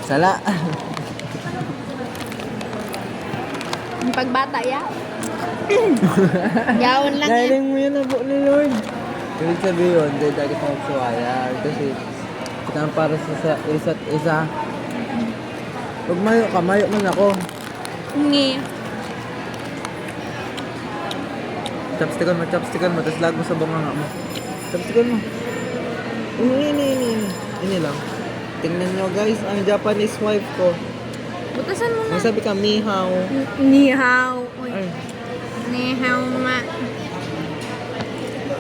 Sala. Yung pagbata, ya. Yawon lang yan. Galing mo yun na po ni Lord. Ibig sabihin, hindi tayo kita magsuwaya. Kasi, kita para sa isa't isa. Pag mayo ka, mayo man ako. Ngi. Chopstickan mo, tapos lag mo sa bunganga mo. Chopstickan mo. Ini lang. Tingnan nyo guys, ang Japanese wife ko. Butasan mo na. Magsabi ka, Mihao. Ni hao. Uy. Ay. Ni hao ma.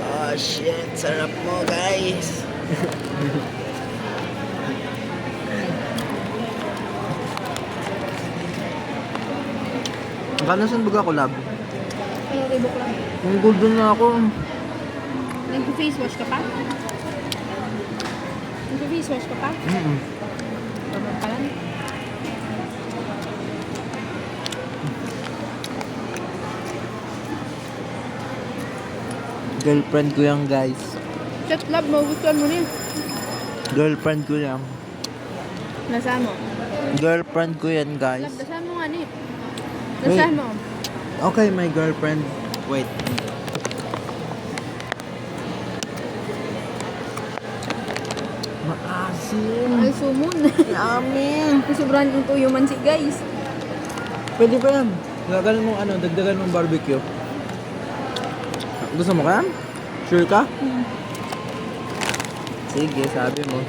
Oh shit, sarap mo guys. Kano saan baga ko lab? Ay, ribok lang. Kung golden na ako. Nag-face wash ka pa? Nag-face wash ka pa? Tama pa lang. Girlfriend ko yan guys. Chat love mo, gustuhan mo na yun. Girlfriend ko yan. Nasaan mo? Girlfriend ko yan Love, guys. nasaan mo nga ni? Nasaan mo? Okay, my girlfriend. Wait. Maasim. Ay, sumon. Yummy. Sobrahan yung tuyo man si guys. Pwede pa yan. Dagdagan mong ano, dagdagan mong barbecue. Gusto mo ka? Sure ka? Sige, sabi mo.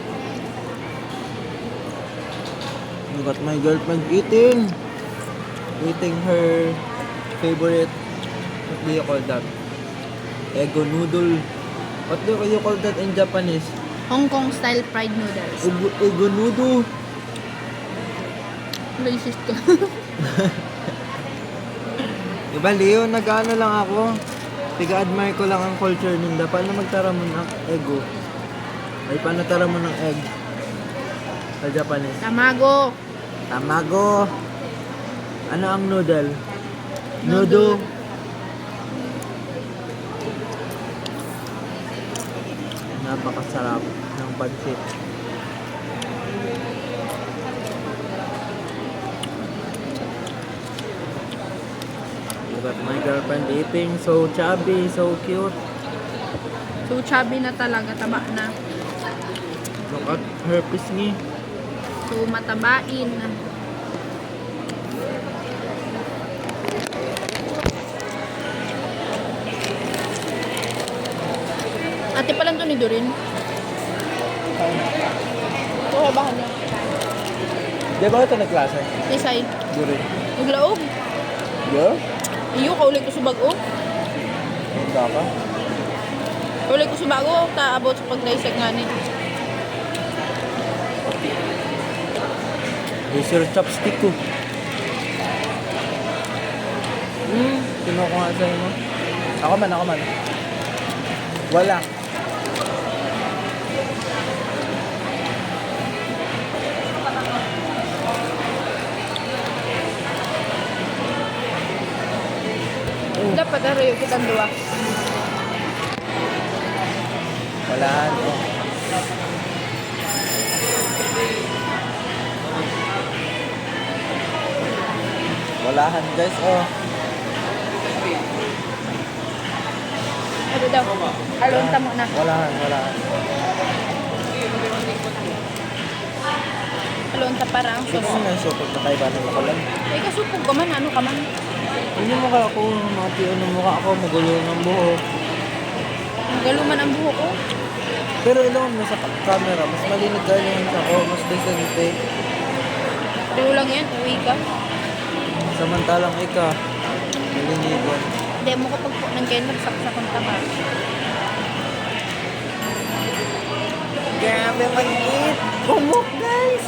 Look at my girlfriend eating. Eating her favorite. What do you call that? Ego noodle. What do you call that in Japanese? Hong Kong style fried noodles. Ego noodle. Racist ka. Diba, Leo, nag-ano lang ako. Tiga-admire ko lang ang culture nila. Paano magtara mo ng ego? Ay, paano tara mo ng egg? Sa Japanese. Tamago. Tamago. Ano ang noodle? Noodle. Noodle. Napakasarap ng pansit. Look at my girlfriend eating, so chubby, so cute. So chubby na talaga, taba na. Look at her pisngi. So matabain. Ate pa lang to ni Dorin. Ito, habahan niya. Di ba ito nagklase? Isay. Duri. Naglaog. Yo? Iyo, kaulit ko sa bago. Handa ka? Kaulit ko sa bago, taabot sa pag-dissect nga ni. Here's your chopstick ko. Kinuha ko nga sa'yo mo. Ako man. Wala. Dapat arayo kitang duwa. Walahan. Oh. Walahan guys. Oh. Ano daw? Alonta mo na. Walahan. Alonta para ang Gusto sos. mo yung supot na kaiba ng makalan? Ay, kasupog ka man. Ano ka man? Hindi mo ka ako, matiyo ng mukha ako, magulo ng buhok. Magaluman ang buhok ko. Pero ilawin mo sa camera, mas malinig ka yung ako, mas decente. Pero lang yan. Uwi ka. Samantalang ika, malinigan. Hindi mo kapag po ng kain magsaksa kong tama. Grabe mag-eat! Kumok guys!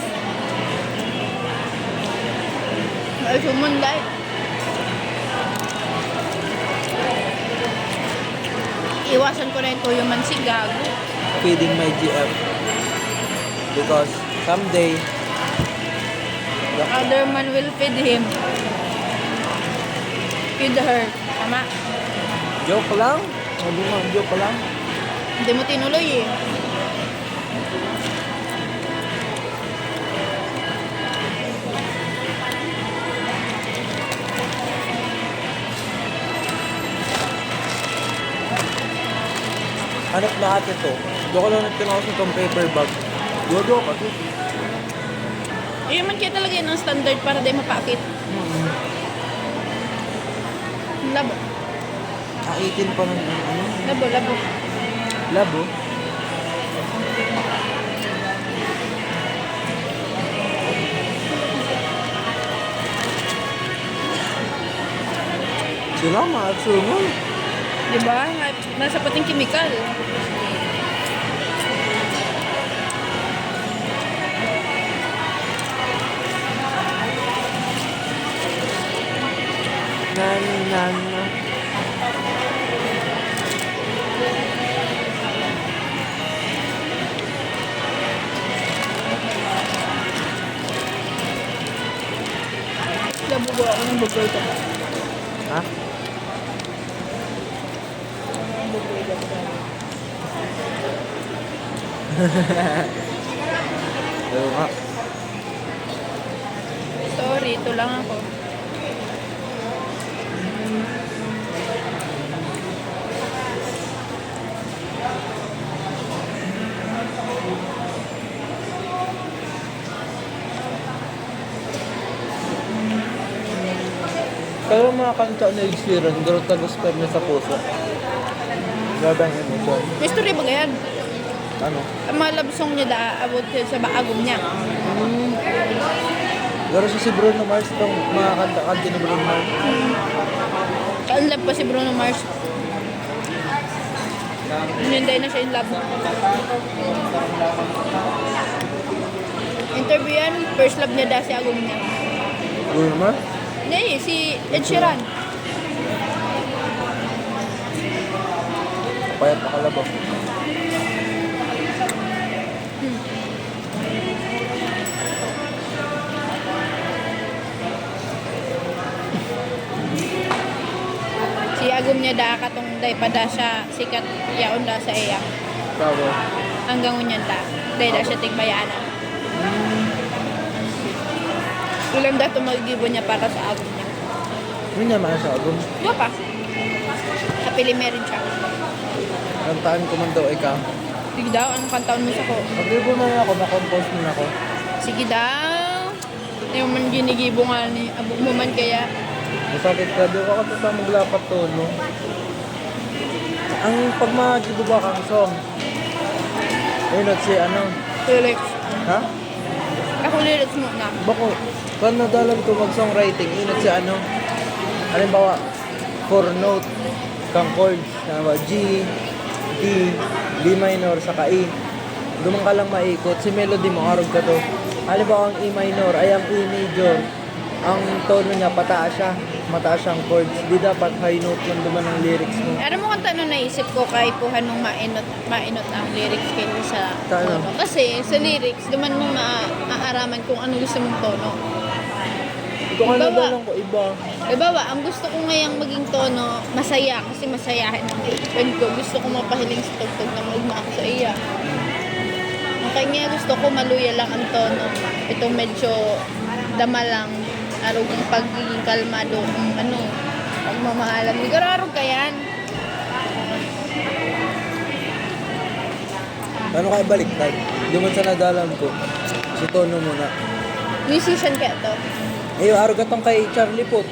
Ay, sumunday. Iwasan ko na yung tuyo man si Gago. Feeding my GF. Because someday, Other man will feed him. Feed her. Tama. joke lang. Sabi mo, joke lang. Hindi mo tinuloy eh. Hanap na ate to. Doon ko lang nagtinawas itong paper bag. Dodo ka to. Ayun man kaya talaga yun ang standard para di mapakit. Labo. Ah, 18 pa ng ano? Labo, labo. Labo. Sila maatsungon. Diba? Nasa pating chemical. Nani. Labo ko ako ng bugol ko. Ha? Oo nga. Sorry, ito lang ako. Pero mga kanta na experience, gano'n tagos-per na sa puso. Grabe ang emosyon. History ba ganyan? Ano? Ang mga love song niya abot sa baagom niya. Garo si Bruno Mars itong mga kanta-kanta ni Bruno Mars. In love pa si Bruno Mars. Hindi na siya in love. Interview yan, first love niya si agom niya. Bruno Mars? Hindi, si Ed Sheeran. Payat na kalabaw. Si agom niya katong day pa siya sikat yaon sa iya. Bravo. Hanggang unyan day siya tigbayana. Ulam dato magigibo niya para sa agom niya. Hindi naman sa album. Diba pa? Kapili meron siya. Kantaan ko man daw ikaw. Sige daw, anong kantaon mo sa ko? Pag-ibo man ako, na-compose mo na ako. Sige daw. Yung man ginigibo nga ni abog mo man kaya. Masakit ka, di ka sa maglapat to, no? Ang pag magibo ba kang song? Ayun, at si ano? Lyrics. Ha? Ako lyrics mo na. Bako, kung nadalam ko mag-songwriting, yun at si ano? Halimbawa, 4 note, kang chords, na G, D, B minor, saka E. Dumang ka lang maikot, si melody mo, arog ka to. Halimbawa, ang E minor ay ang E major. Ang tono niya, pataas siya. Mataas siyang chords. Di dapat high note lang duman ang lyrics mo. Ano mo kung tanong naisip ko kay Puhan nung mainot ang lyrics kayo sa Tano? tono. Kasi sa lyrics, duman mo maaaraman kung ano gusto mong tono. Ito ka Iba ba? nadalang ko, iba. Diba ang gusto ko ngayang maging tono, masaya kasi masayahin ang girlfriend ko. Gusto ko mapahiling sa tugtog na magma ako sa iya. Ang kanya gusto ko maluya lang ang tono. Ito medyo dama lang. Arog yung pagiging kalmado. Ano, pagmamahalan. Hindi kararog ka yan. Ano kaya baliktad? Hindi man sa nadalam ko. Si tono muna. Musician kaya to. Ayun, araw gatong kay Charlie Puth.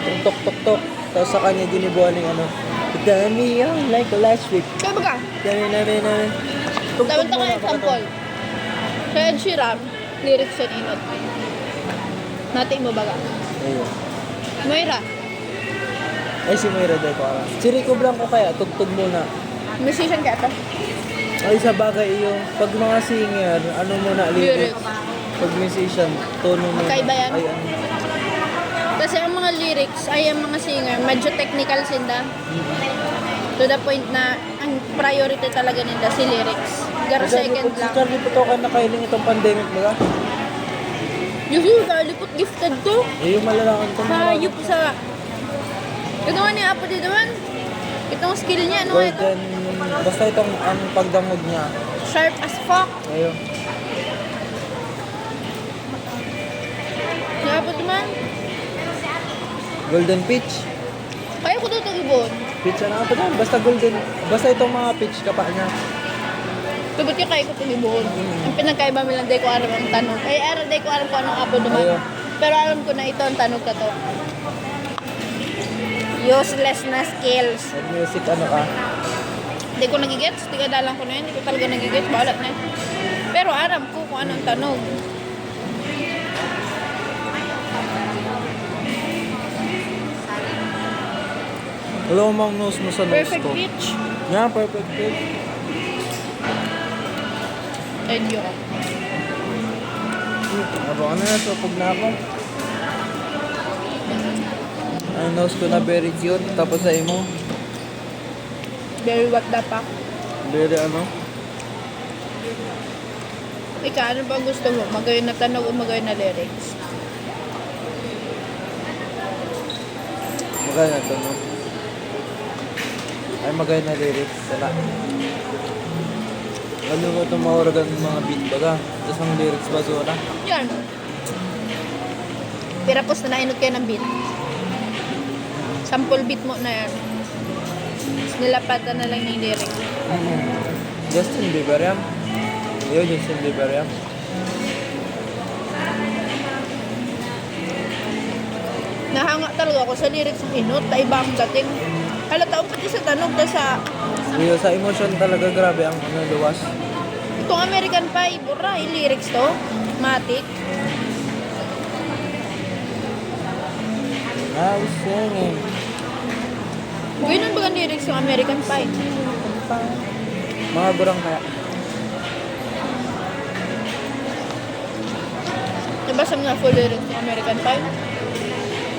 Yung tok-tok-tok. Tapos sa kanya ginibuan ng ano. Dami yan, like last week. Kaya ba ka? Dami. Dapat ka example. Sa Ed Sheeran, lyrics yan inot. Natin mo baga. Ayun. Moira, Ay, si Moira de para. Si Rico Blanco kaya, tugtog muna. musician kaya to. Ay, sa bagay yung pag mga singer, ano muna, lyrics. Lyrics. Pag musician, tono muna. Magkaiba yan? Ay, ano. Kasi ang mga lyrics ay ang mga singer, medyo technical sinda. To the point na ang priority talaga nila si lyrics. Garo second Si lang. Charlie Puth ka nakailing itong pandemic ba? Yung kalipot gifted to. Eh, yung malalangan to. Hayop sa... Ito nga niya, apo dito man. Itong skill niya, ano nga ito? Golden, basta itong ang pagdangog niya. Sharp as fuck. Ayun. Kaya po man. Golden Peach. Kaya ko dito ibon. Peach na pa dyan. Basta golden. Basta itong mga peach kapa niya. Tubot ka kayo ko pag-ibuhon. Ang pinagkaiba mo lang, di ko alam ang tanong. Ay, aral, di ko alam kung anong apo naman. Ayun. Pero alam ko na ito ang tanong ka to. Useless na skills. Nag-music ano ka? Hindi ko nagigets. Di ka dalang ko na yun. Hindi ko talaga nagigets. Balat na yun. Pero alam ko kung anong tanong. Wala mang nose mo sa nose Perfect ko. pitch. Yeah, perfect pitch. Thank you ka. Abo ka na, supog na ako. Ang nose ko na very cute. Tapos sa imo, Very what the fuck. very ano. Ika, ano ba gusto mo? Magawin na tanong o magawin na lyrics? Magaya na to, no? Ay, magaya na lyrics. Sala. Ano mo itong mauragan ng mga beat baga? Tapos ang lyrics ba so na? Yan. Pirapos na nainot kayo ng beat. Sample beat mo na yan. Tapos nilapatan na lang yung lyrics. Justin Bieber yan. Yo, Justin Bieber yan. Nahanga talaga ako sa lyrics sa hinot. Iba ang dating. Halata ko pati sa tanong na sa Yo, sa emotion talaga grabe ang ano, luwas. itong American Pie. Bura, yung lyrics to. Matic. I was singing. Ganun ba ang lyrics yung American Pie? Mga burang kaya. Nabasa mo na full lyrics yung American Pie?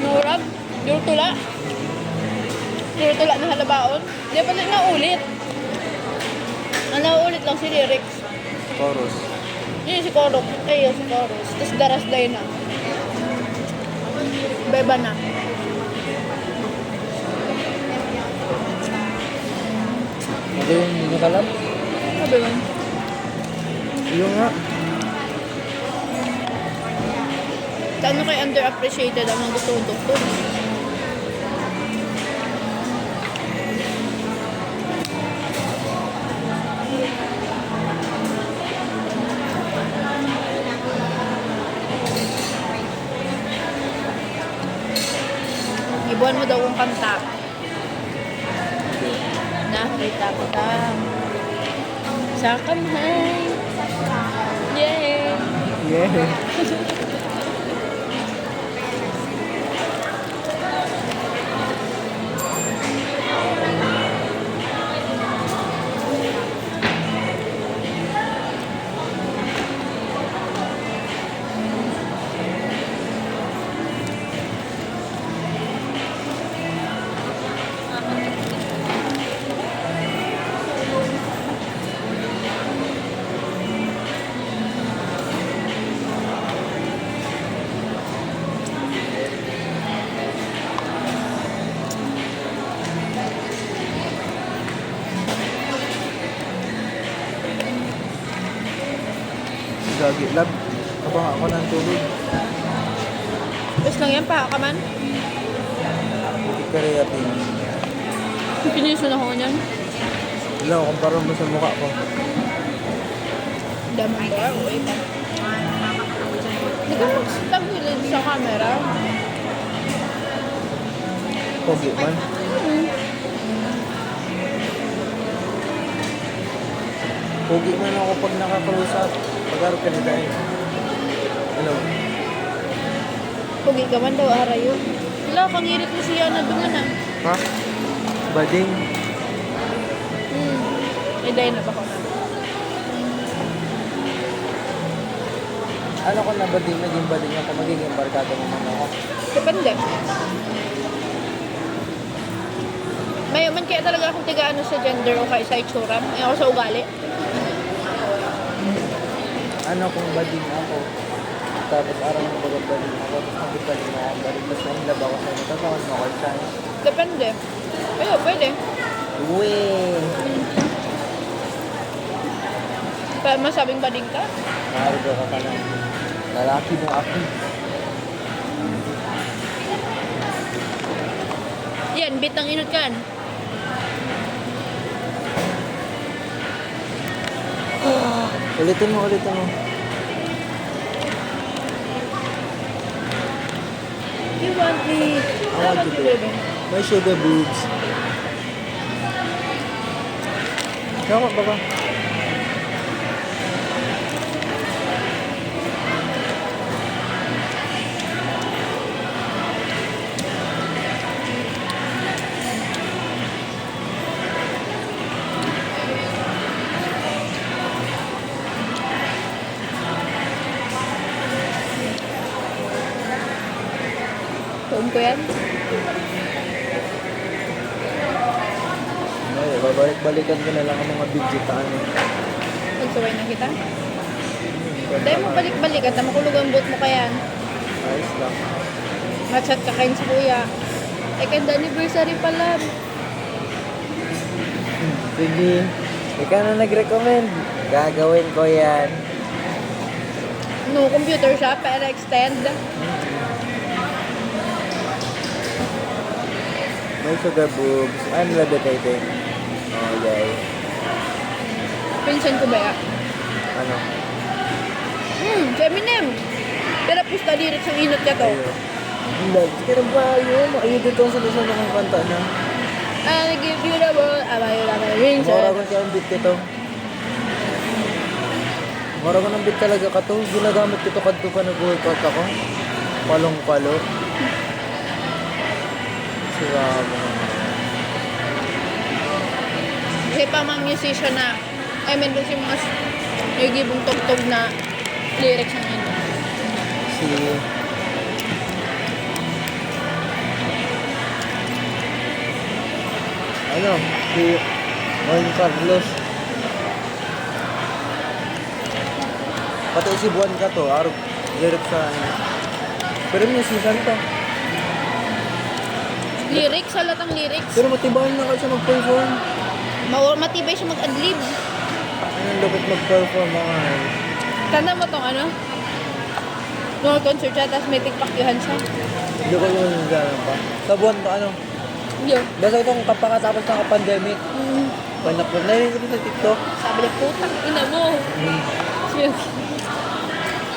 Nurag? Yurtula? Yurtula na halabaon? Di pa na naulit. Ang naulit lang si lyrics. Chorus. Yun si Korok. Ay, yun si Chorus. Tapos daras day na. Beba na. Ano yung nakalam? Sabi mo? Yung nga. Ano kay underappreciated ang mga gusto kong doktor? Ibuan mo daw kong kanta. Nakita ko ta sa kamay. Yay! Yeah. Gagi lab. Abang ako ng tulog. Tapos lang yan, paha ka man. Hindi ka reatin. Piniso na ako niyan. Wala, kumpara mo sa mukha ko. Damang ba? O iba. Hindi ka magtagilid sa camera. Pogi man. Pogi man ako pag nakakrusat. Pag-arap ka na dahil. Hello. Pugi ka man daw, arayo. Wala, pangirit mo siya na dungan ah. Ha? Bading. Ay, dahil na ba ko na? Ano ko na bading? Naging bading ako. Magiging barkada naman ako. Depende. Mayaman kaya talaga akong tiga-ano sa gender o kaya sa itsura. Ay ako sa ugali. Ano kung bading ako? Tapos araw ng bading ako. Tapos nagbaling ako. Bading. Tapos nahilab ako sa ito. Tapos mo ako siya. Depende. Pero pwede. Uwe! Pa masabing bading ka? Naharga ka lang. Lalaki mo ako. Yan, bitang inot kan. Ulitin mo, ulitin mo. You want me? I want to do. My sugar boobs. Kaya baka. Tuon ko yan. Ay, babalik-balikan ko na lang ang mga video ta ano. Magsuway na kita. Dahil mo balik-balik at makulog ang boot mo kayan. Ayos lang. Machat ka kain sa kuya. Second anniversary pala. Sige. Ikaw na nag-recommend. Gagawin ko yan. No, computer shop para extend. My sugar boobs. I'm levitating. Oh, yay. Pinsan ko ba ya? Ano? Si Eminem. Pero pusta direct sa inot ka to. Ayun. Hindi. Kaya ba yun? Makikita ko sa lusan ng kanta na. I give you the world. Abayo na may rings. Mura ko siya ang beat kito. Mura ko ng beat talaga ka to. Ginagamit ko to kadto pa nag-workout ako. Palong-palo. Sira mo. Kasi pa mga musician na, I mean, kasi mga nagigibong tugtog na lyrics ng ano. Si... Ano? Si... Juan Carlos. Pati si Buwan ka to. Arog. Lyrics sa ano. Pero musician to. Lyrics, halatang lyrics. Pero matibahan na kasi mag-perform. Matibay siya mag-adlib. Anong lupit mag-perform mga ano. Tanda mo tong ano? Nung concert siya, tapos may tikpakyuhan siya. Hindi ko yung nandiyan pa. Sa buwan to ano. Yun. Basta itong kapakatapos ng pandemic. Panakot. Narinig ko sa TikTok. Sabi niya, putang ina mo. Siya.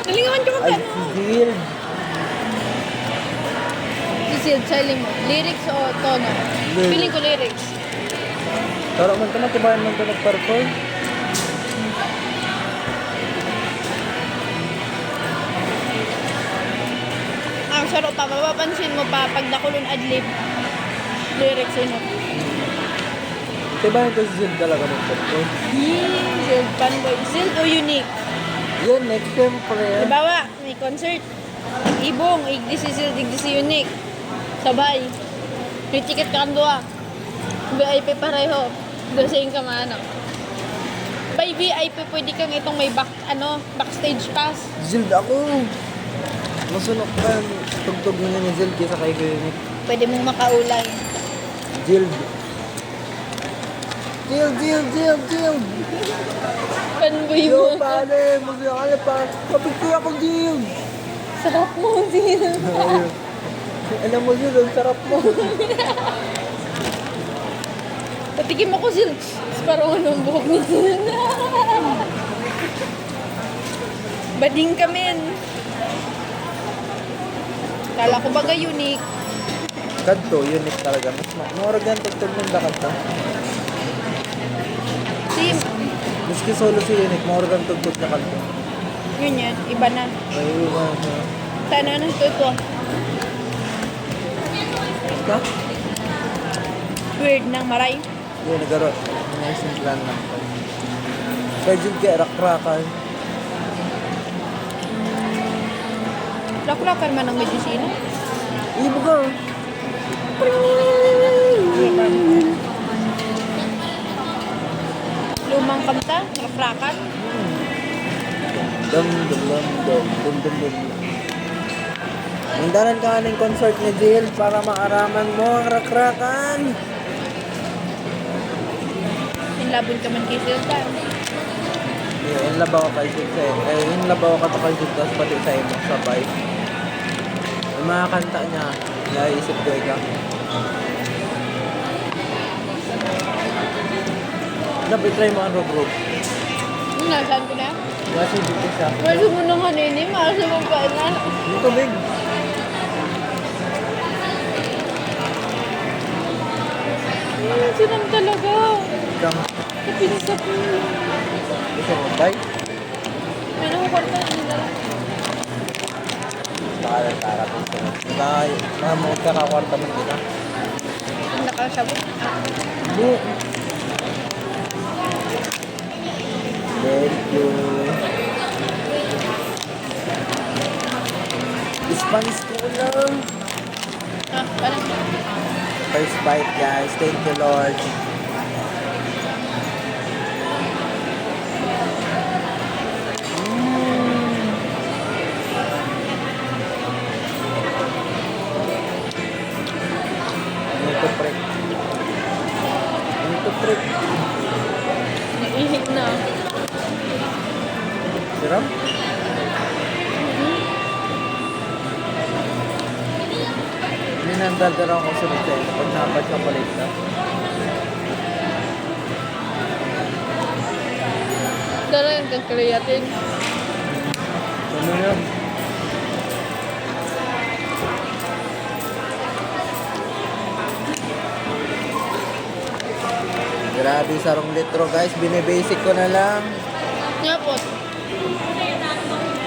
Nalingawan ko Ay, magkano. feel. Sisid, sali mo. Lyrics o tono? Lyrics. Feeling ko lyrics. Pero man ito, matibahan man ito nag-perform. Ang sarap pa, mapapansin mo pa, pag nakulon adlib, lyrics yun. Matibahan ito si Zil talaga mag-perform. Zild, fanboy. Zild o unique? Yun, next time pala yan. Halimbawa, may concert. Ibong, igdi si Zild, igdi si unique. Sabay. May ticket ka kang duwa. VIP pareho. Dosing ka man, ano. By VIP, pwede kang itong may backstage pass. Zil ako. Masunok pa yung tugtog niya ni Zil kaysa kay Kuyanik. Pwede mong makaulay. Zil. Zil. Fanboy Yo, mo. pare, magsiya ka na pa. Kapigtuya ko, Zil. Sarap mo, Zild. Ayun. Alam mo, Zil, ang sarap mo. Patikim ako, Zild. Parang anong buhok ni Zild. Bading ka, men. Kala ko baga unique. Kadto, unique talaga. Mas maurag yan tugtog ng lakad to. Si, Miski solo si unique, maurag ang tugtog na kadto. yun yan. Iba na. Ayun, Sana na ito. Basta? Weird ng maray. Yun, nagaro. Nice plan lang. Schedule kaya rak-rakan. Lakrakar man ang medisina. Ibo ka. Lumang kanta, lakrakan. Dum. Nandaran ka ng concert ni Jill para maaraman mo ang rak-rakan. Inlabon ka man kay Zilda. Yun, labaw ka kay Jill yun labaw ka to kay Jill tapos pati sa imo, sabay. Yung mga kanta niya, naisip ko ikaw. Dapat try mo ang rock. Nasaan ko na? Kasi dito siya. Maso mo nang hanini, maso mo pa na. Yung tubig. Sinam talaga. Isang Kapinsa ko. gusto mo, bye? May nakakwarta nila. Tara po sa mga magkakakwarta man kita. Nakasabot. Hindi. Thank you. Spanish ko lang. Ah, parang. First bite, guys. Thank you, Lord. Ito, pre. Ito, pre. Naihip na. Sarap? Hindi nandaldal ako sunod sa'yo pag napad ka palit na. Dala yung kagkalayatin. Ano yun? Grabe, sarong litro guys. Binibasic ko na lang. Yapot.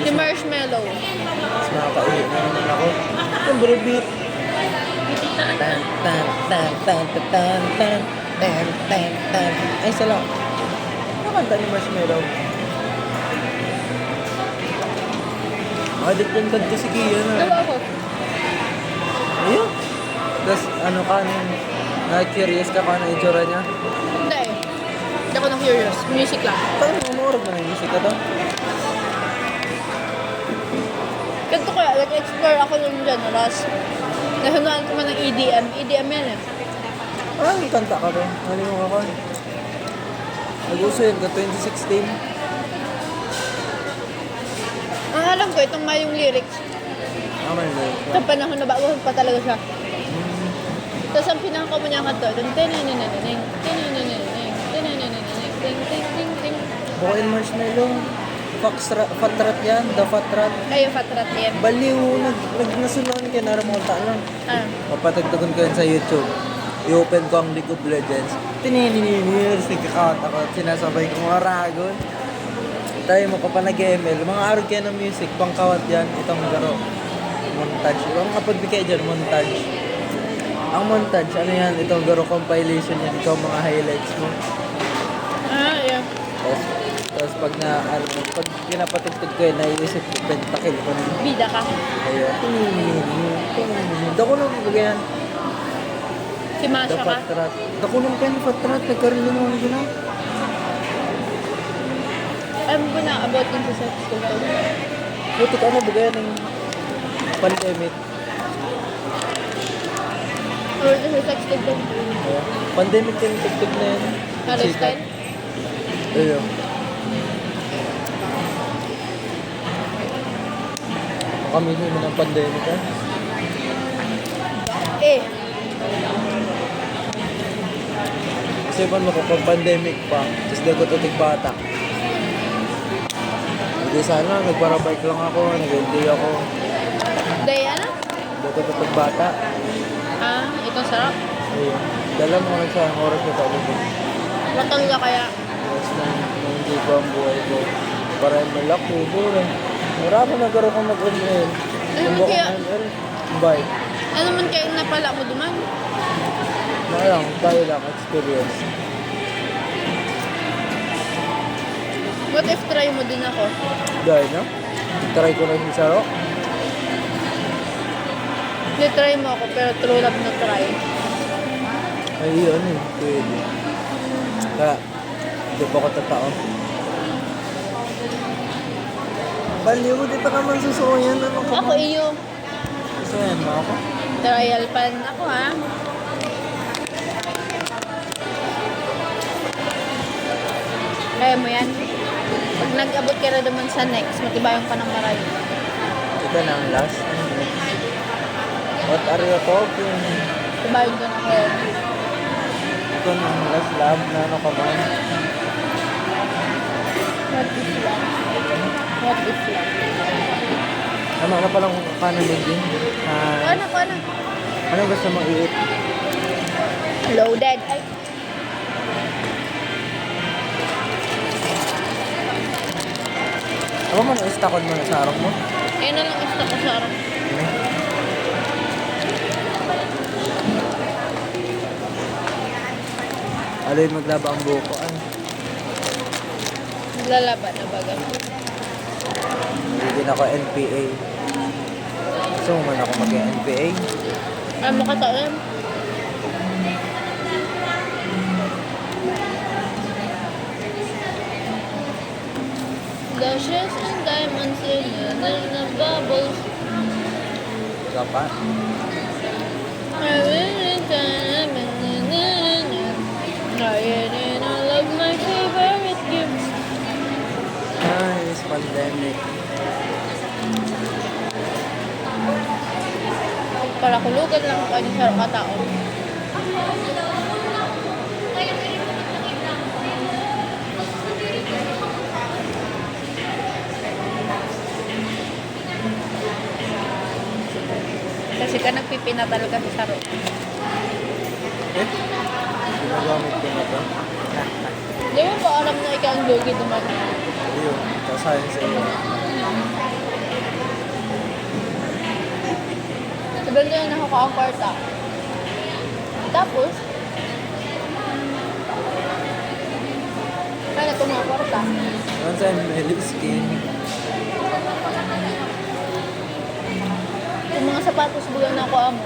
Si marshmallow. Mas makakaihi na naman ako. Ang bribit. Tan, tan, tan, tan, tan, tan, tan, tan, tan, tan. Ay, sala. Ano kanta ni Marshmallow? Adik yung kanta si Kia na. Diba ako? Ayun. Tapos ano ka, na-curious ka kung ano yung itsura niya? Hindi. Hindi ako na curious. Music lang. Parang umurog na yung music ka to. Ganito kaya, nag-explore ako ng genres. Nasunaan ko man ng EDM. EDM yan eh. Parang may kanta ka to. Ano yung ako? Nag-uso yun ka 2016. Ang alam ko, itong may yung lyrics. Tama yun. Sa panahon na bago pa talaga siya. Tapos ang pinaka mo niya nga to, dun, tinininininining, tinininininining, tinininininining, ting, ting, ting, ting. Bukain Marshmallow. Fatrat yan. The Fatrat. Kayo, Fatrat yan. Baliw. Nasunuan ka. Naramonta lang. Ah, Papatagdagan ko yan sa YouTube. I-open ko ang League of Legends. Tinininir. Nagkakawat ako. At sinasabay kong Aragon. Tayo mo pa nag-ML. Mga araw kaya ng music. Pangkawat yan. Itong laro. Montage. Ang kapagbigay dyan. Montage. Ang montage. Ano yan? Itong laro compilation yan. Ikaw mga highlights mo. yeah. Tapos pag pag pinapatugtog ko yun, naiisip ko, pentakil ko na. Bida ka. Kaya, dako nung yan. Si Masha ka. Fatrat. Dako nung kayo Fatrat. Nagkaroon din naman ko na. Alam ko na about yung sa sex school to. Buti ka na bugaya ng pandemic. Or sa sex school to. Kaya, pandemic yung tugtog na yun. Palestine? Ayun. Kami mo ng pandemic ha. Eh. Kasi pa mo kung pandemic pa, tapos dagot utig bata. Hindi sana, nagparabike lang ako, nag-enjoy ako. Diana? Dagot utig bata. Ah, itong sarap. Ayun. Dala mo lang sa oras na talo ko. Matangga kaya. Tapos hindi ko ang buhay ko. Para malaki, duro. Marami nagkaroon kong mag-ML. Ano man kaya? Bye. Ano man kaya napala mo duman? Lang, tayo lang, experience. What if try mo din ako? Dahil, no? Try ko lang yung saro. Hindi try mo ako pero true love na try. Ay, yun eh. Pwede. Kaya, hindi pa ko tatao. Baliw, di pa ka man susuyan. Ano ka Ako man? iyo. Susuyan mo ako? Trial pan ako ha. Kaya mo yan. Pag nag-abot ka na naman sa next, matibayan ka ng maray. Ito na ang last. What are you talking? Tibayan ka na kayo. Ito na ang last love na ano ka man. What is love? What is love? Ano na palang kanan din? Ano? Ano gusto mong i-eat? Loaded. Ay, Ako mo na istakon mo na sa arok mo? ayun na lang gusto ko sa araw. Aloy maglaba ang buhok ko. Ay, Naglalaban na baga. hindi din ako NPA. Gusto mo man ako mag-NPA? Ano mo kataon? Luscious and diamonds in the bubbles. Sapa? I really I love my favorite gift. Ay, it's pandemic. Para kulugan lang ako ni Sir Kataon. Kasi ka nagpipinatal ka sa saro. Eh? Ginagamit ko na to. Di mo ba alam na ikaw ang lugi naman? Ayun, kasahin sa iyo. Sabihin ko na ako ang kwarta. Tapos, kaya ito mga kwarta. Once I'm Melly Skin, Yung mga sapatos bulang na ako amo.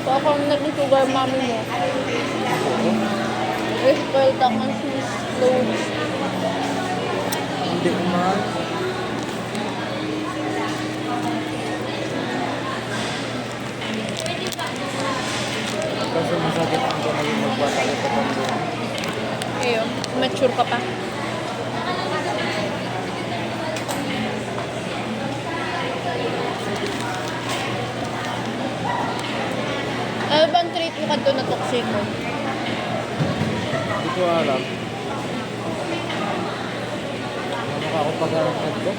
So ako ang naging sugar mommy mo. Spoiled ako ang shoes, clothes. hindi ko mahal. Kasi masakit ang kamay magpapalik sa pambuhay. Ayun, mature ka pa. Ano bang treat mo kanto na toksiko? Hindi ko alam. Ano ka ako pag-arangkad ko?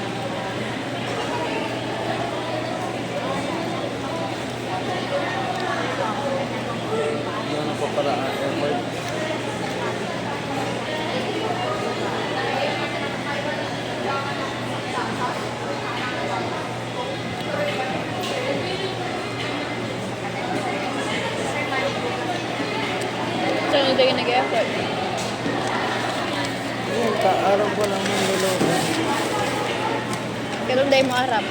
Hindi ako napaparaan effort. So, ano tayo nag-effort? Ayun, kaaraw ko lang ng luloko. Pero dahil mo arap.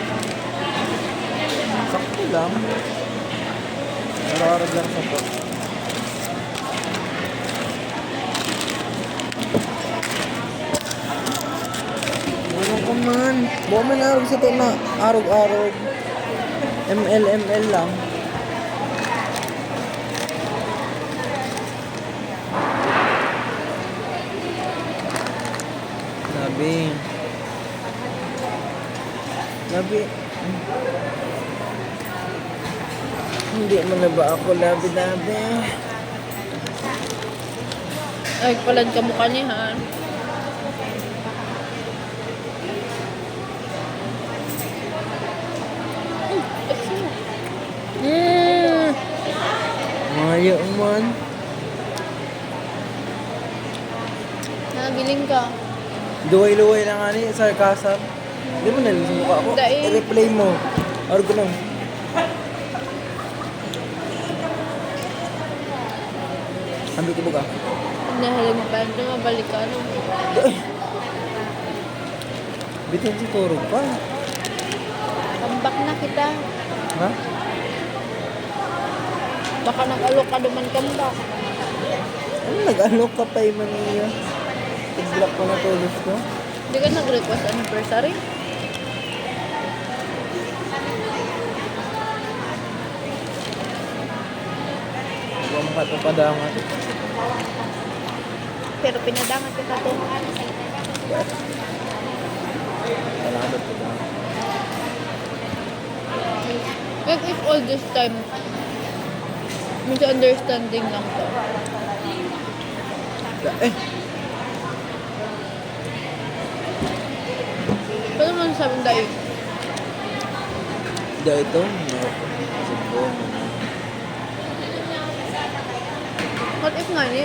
Sakto lang. Araw-araw lang sa to. Ano ka man? Buka man arog sa to na arog-arog. ML lang. Labi. Labi. Hindi mo na ba ako labi-labi? Ay, palad ka mukha niya, ha? Mayo man. Nagiling ka. Luway-luway lang nga ni, sarcasm. Hindi mo nalang sa mukha ko. Dahil- I-replay mo. Argo lang. Ambil ko ba ka? Nahalim mo pa, hindi mabalik ka. Ano? Bitin si Toro pa. Tambak na kita. Ha? Baka nag-alok ka duman kambak. Ano nag-alok ka pa yung maniya? Pag-block ko na tulos ko. Hindi ka nag-request anniversary? Huwag mo katapadangan. Pero pinadangat ka sa to. Salamat ko ba? Like if all this time, misunderstanding lang to. Eh, sinasabing daig? Dahil ito, no. Sipon. What if nga ni?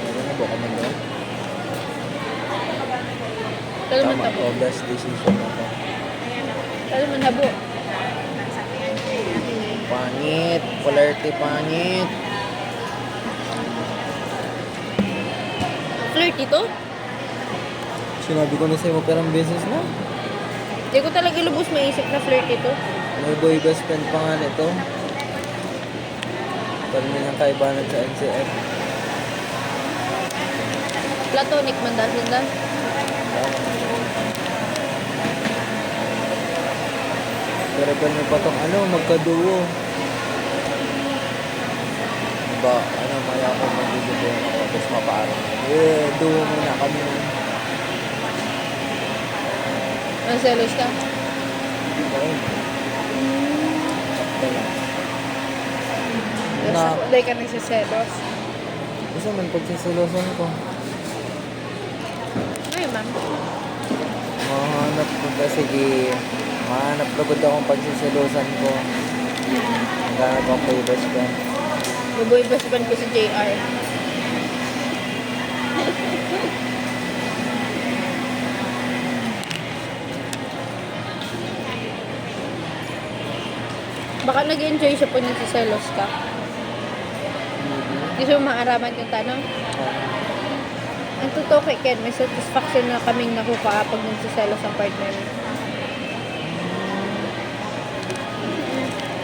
Meron na ba ka man doon? Kala man Tama, tabo. best decision na to. Kala man habo. Pangit. Polarte pangit. Flirty to? Sinabi ko na sa'yo magkarang beses na. Hindi ko talaga lubos maisip na flirty to. May boy best friend pa nga nito. Parang yung kaibanan sa NCF. Platonic man dahil sila. Pero ba nyo pa tong ano, magkaduo. Diba, ano, maya ako magdudubo ako, tapos mapaarang. Duo muna kami. Ang selos ka. Okay. Na, Dahil ka nagsiselos. gusto man pagsisilosan ko. Ay, ma'am. Mahanap ko kasi, mahanap lagod akong pagsisilosan ko. Maghanap ako kay best friend. Maboy best friend ko si JR. Baka nag-enjoy siya pag nagsiselos ka. Gusto mo maaraman yung tanong? Ang totoo kay Ken, may satisfaction na kaming nakuha pag nagsiselos ang partner mo.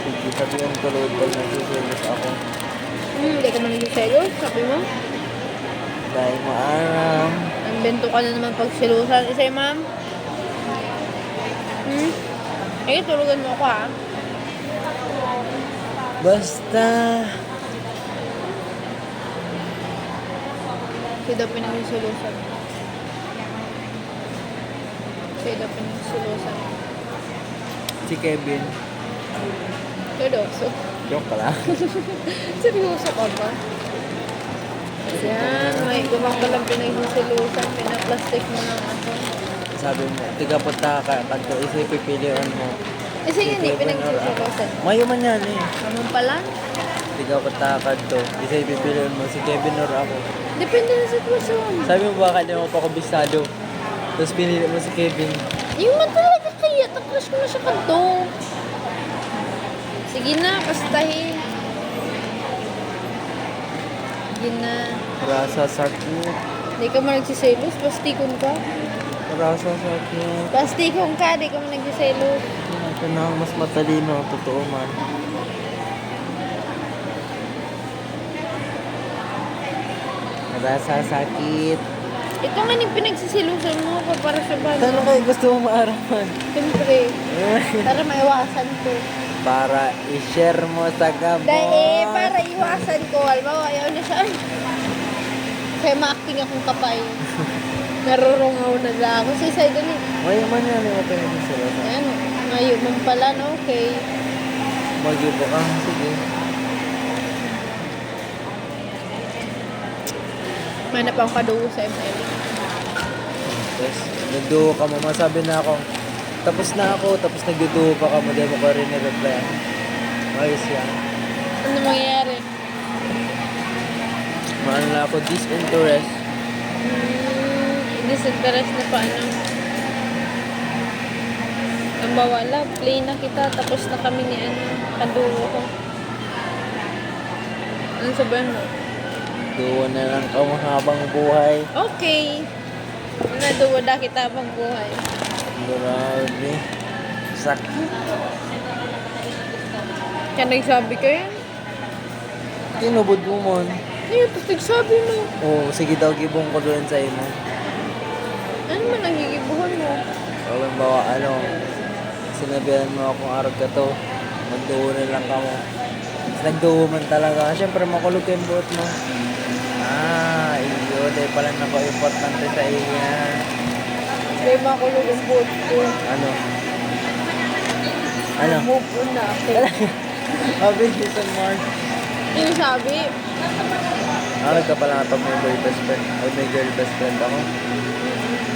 Sige, sabihin ko load pag nagsisilos ako. Hindi ka man nagsiselos, sabi mo. Dahil maaram. Ang bento ka na naman pag silusan. Isa'y ma'am? Eh, tulugan mo ako ha. Basta. Siya daw pinagsilusan. Siya daw pinagsilusan. Si Kevin. Seryoso. Joke ka lang. Seryoso ka ba? Yan, may gumang ka lang pinagsilusan. Pinaplastic mo ng ako. Sabi mo, tiga punta ka kanto, isa pipilian mo. Kasi yun eh, pinagsilusan. Mayuman yan eh. Naman pala? Tiga punta ka kanto, isa pipilian mo, si Kevin or ako. Depende na sa sitwasyon. Sabi mo baka di mo pa kabisado. Tapos pinili mo si Kevin. Yung man talaga kaya, taklas ko na siya kanto. Sige na, kastahin. Sige na. Rasa sakit. Hindi ka mo nagsiselos, pastikon ka. Rasa sakit. Pastikon ka, di ka mo nagsiselos. Ito na ang mas matalino, totoo man. Rasa sakit. Ito nga yung pinagsisilusan mo ko para sa bata. Ano kayo gusto mo maaraman? Siyempre, para maiwasan ko. Para i-share mo sa gabon. Dahil para iwasan ko, alam ayaw na siya. Ay, kaya ma-acting akong kapay. Narurungaw na lang ako. Sa isa doon eh. Mayaman yan yung pinag-sila. Ayan, ngayon man pala, no? Okay. Mag-ibo ka. Sige. Manap akong kadugo sa ML. Tapos, nagduho ka mo. Masabi na ako, tapos na ako. Tapos nagduduho pa ka mo. Dahil mo ka rin na-reply. Ayos yan. Ano mangyayari? Maano na ako, disinterest. Disinterest na paano? Ang bawala, play na kita. Tapos na kami ni kadugo ko. Ano sabihin mo? Duho na lang ka mo habang buhay. Okay. Naduwa na kita habang buhay. Grabe. Sakit. Kaya nagsabi ko yan. Tinubod mo mon. Ayun, tapos nagsabi mo. Oo, sige daw gibong ko doon sa imo. Ano man ang gigibuhan mo? Kung bawa ano, sinabihan mo akong arag ka to, magduho na lang ka mo. Tapos nagduho man talaga. Siyempre makulog ka yung buhot mo. Iyo, dahil pala napaka-importante sa iya. Kaya makulog ang buhot ko. Ano? Ano? Move on na ako. Mabilis ang Mark. Yung sabi, Nagka pala pag may boy best friend. Ay, may girl best friend ako.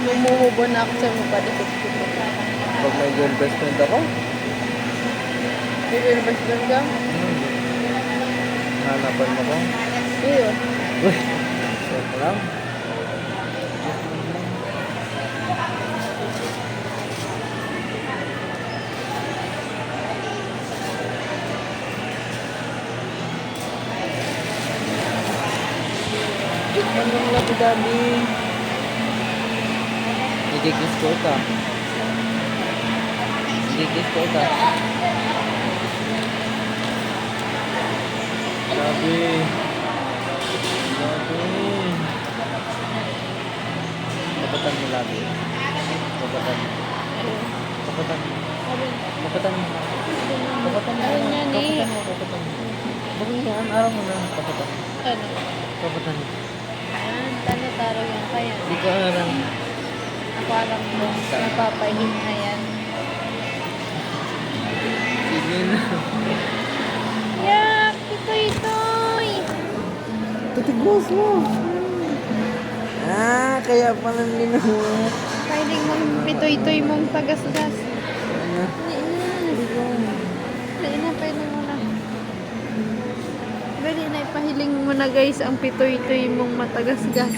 bumuhubo na ako sa mukha dito. Pag may girl best friend ako, May best friend ka? hanapan mo ko. Yun. Uy, check lang. Anong labi-dabi? Ikikis ko ka. Ikikis ko ka. Labi. Labi. Kapatan mo labi. Kapatan mo. Kapatan mo. Kapatan mo. Kapatan mo. Ayun yan eh. Kapatan mo. Kapatan mo. Bakit yan? Araw mo na. Kapatan mo. Ano? Kapatan mo. Yan, taro yan kaya. Hindi ko alam. Ako alam ko, napapahin na yan. Sige na. Yak! Itoy-toy! Tutigos mo. Kaya pala ginawa. Pwede mong pitoy-toy mong tagas-gas. Ano? Dali na, pwede mo na. Dali na, ipahiling mo na guys ang pitoy-toy mong matagas-gas.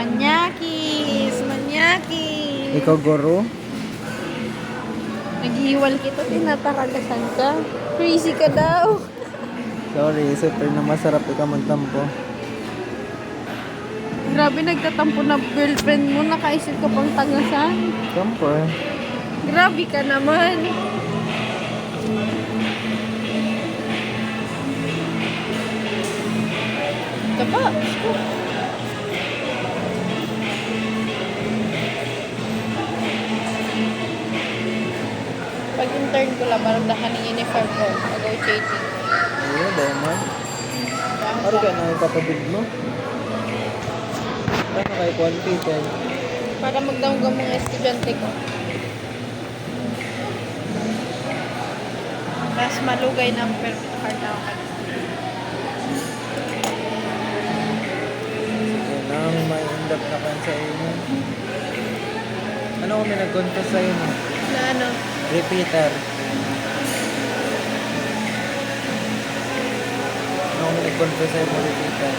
Manyakis! Manyakis! Ikaw, Goro? Naghihiwal kita, tinataragasan ka. Crazy ka daw. Sorry, super na masarap ikaw magtampo. Grabe, nagtatampo na girlfriend mo. Nakaisip ka pang tangasan. Tampo eh. Grabe ka naman. Ito pa. Pag intern ko lang, parang dahan ng uniform ko. Negotiating. Ayun, diamond. Ano ka na ipapabig mo? Ano kay qualified? Para magdamgam mga estudyante ko. Mas malugay na ang permit card na ako. Sige na, may end up na kan sa inyo. Ano kung may nag-contest sa'yo mo? Na ano? Repeater. Ano kung may nag-contest sa'yo mo repeater?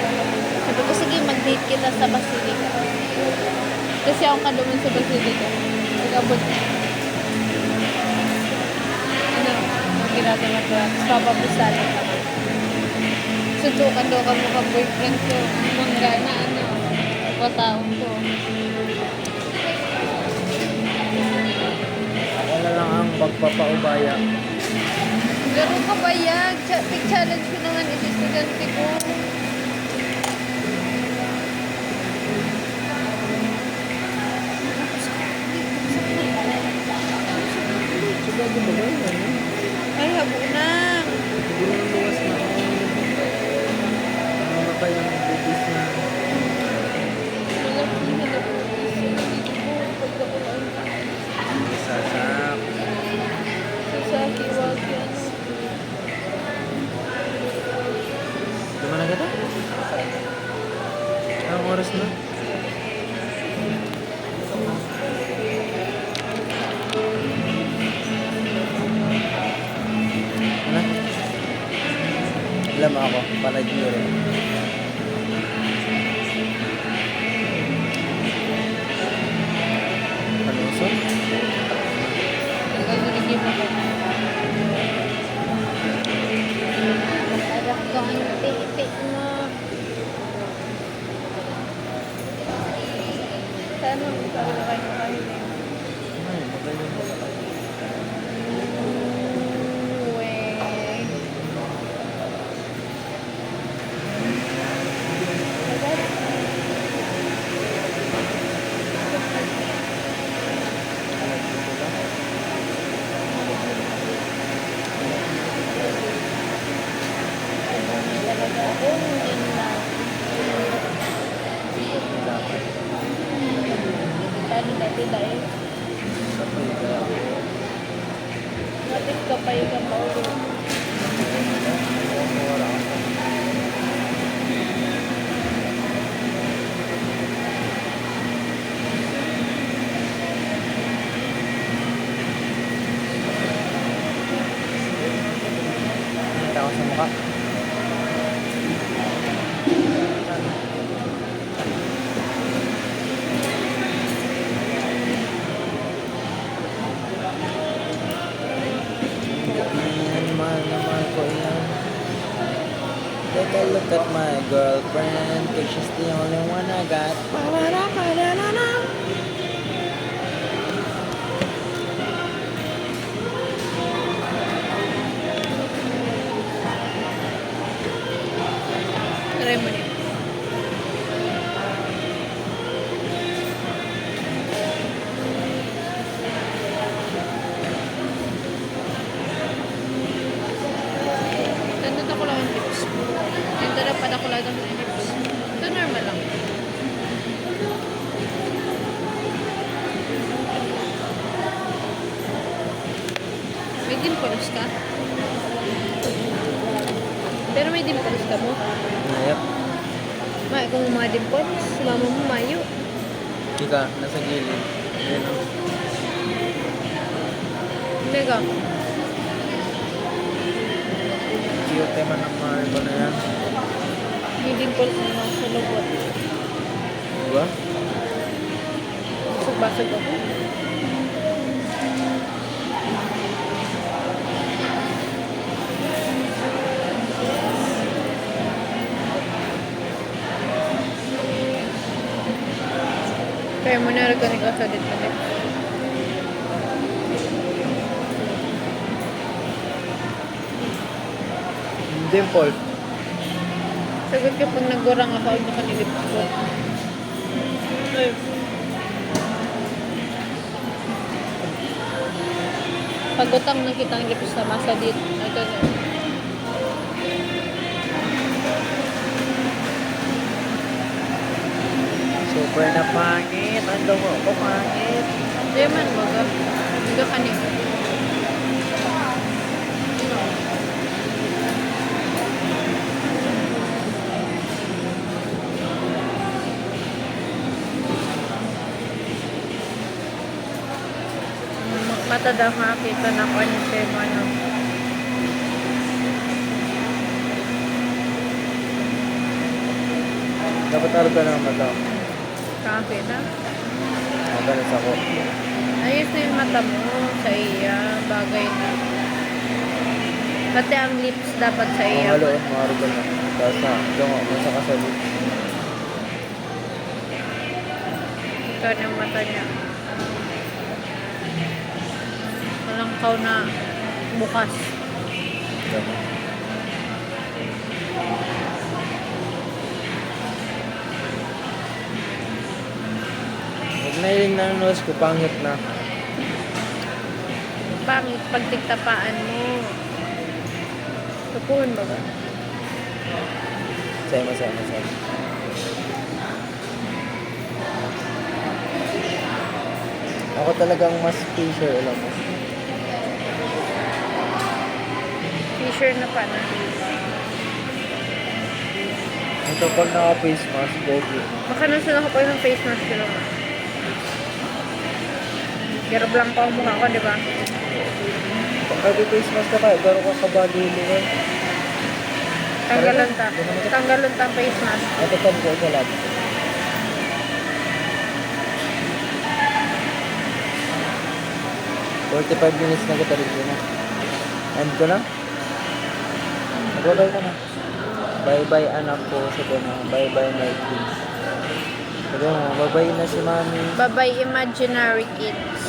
Sabi ko, sige, mag-date kita sa Basilica. Kasi ako kaduman sa Basilica. Nag-abot na. Ano? Ang ginagawa ko. Papabusalan ka. Sundukan daw ka mo ka-boyfriend ko. Mangga na ano. Pataon ko. Ako na lang ang pagpapaubaya. Laro ka ba yan? Big challenge ko naman ito estudyante ko. Sigado ba ba yun? Ay, habo na. Siguro ang luwas na ako. Ano pa yung bibis na? Wala ko na po. Pagkakulaan. Sasak. Sasaki, wag yan. Lima na gata? Anong oras na? Ano? Alam ako, palad nyo rin. Palusot? Nagagigim ako. Harap ko ang tipi mo. Sana mo sabi na kayo kahiling. Ay, magaling mo. Uwe. Talaga ako, hindi na. Dapat. Paano dati dahil? Kapag look at my girlfriend, 'cause she's the only one I got. Ba-ba-da-ba-da-da-da. Try mo din. Nandun ako lang ang lips. Nandun na pala ako lang ang lips. Ito normal lang. May dimples ka? Pero may dimples ka mo? Yep. Ma, kung mga dimples, mama mo mayo. Ika, nasa gilid. Ayun, oh. Hindi ka. Cute naman ng marbo na yan. May dimples na lang sa lubot. Diba? Basag-basag ako. Kaya mo na rin ka sa dito ulit. Dimple. Sagot ka pag nagurang ako, huwag nakanilip ko. Ay. Pagutang na kitang lips na masa dito. Ito na. Super na pangit. Ang dungo ko pangit. Hindi man, baga. Hindi ka kanin. Mata daw makakita na ko niya siya yung ano. Dapat araw ka ng mata. Kakakita? Madalas ako. Ayos na yung mata mo sa iya. Bagay na. Pati ang lips dapat sa Ang iya. halo, maaari ka na. Tapos na, dungo, nasa kasalit. Ito na yung mata niya. Walang kaw na bukas. Huwag na yung nose ko, pangit na. Pangit pag tigtapaan mo. Tupuhan ba ba? Sama. Ako talagang mas t-shirt, alam mo. T-shirt na pa na. Ito pag naka-face mask, gogi. Baka nasa ako pa yung face mask ko lang. Pero blanco ang mukha ko, di ba? Pag naka-face mask ka kaya, gano'n ka kabadili ka. Tanggalan ta. Tanggalan ta ang face mask. Ito kan ko sa lab. "45 minutes na kita rin na. End ko na? Mag-bye ka na. Bye-bye anak ko. Sabi na, bye-bye my kids. Sabi mo, bye-bye na si mami. Bye-bye imaginary kids.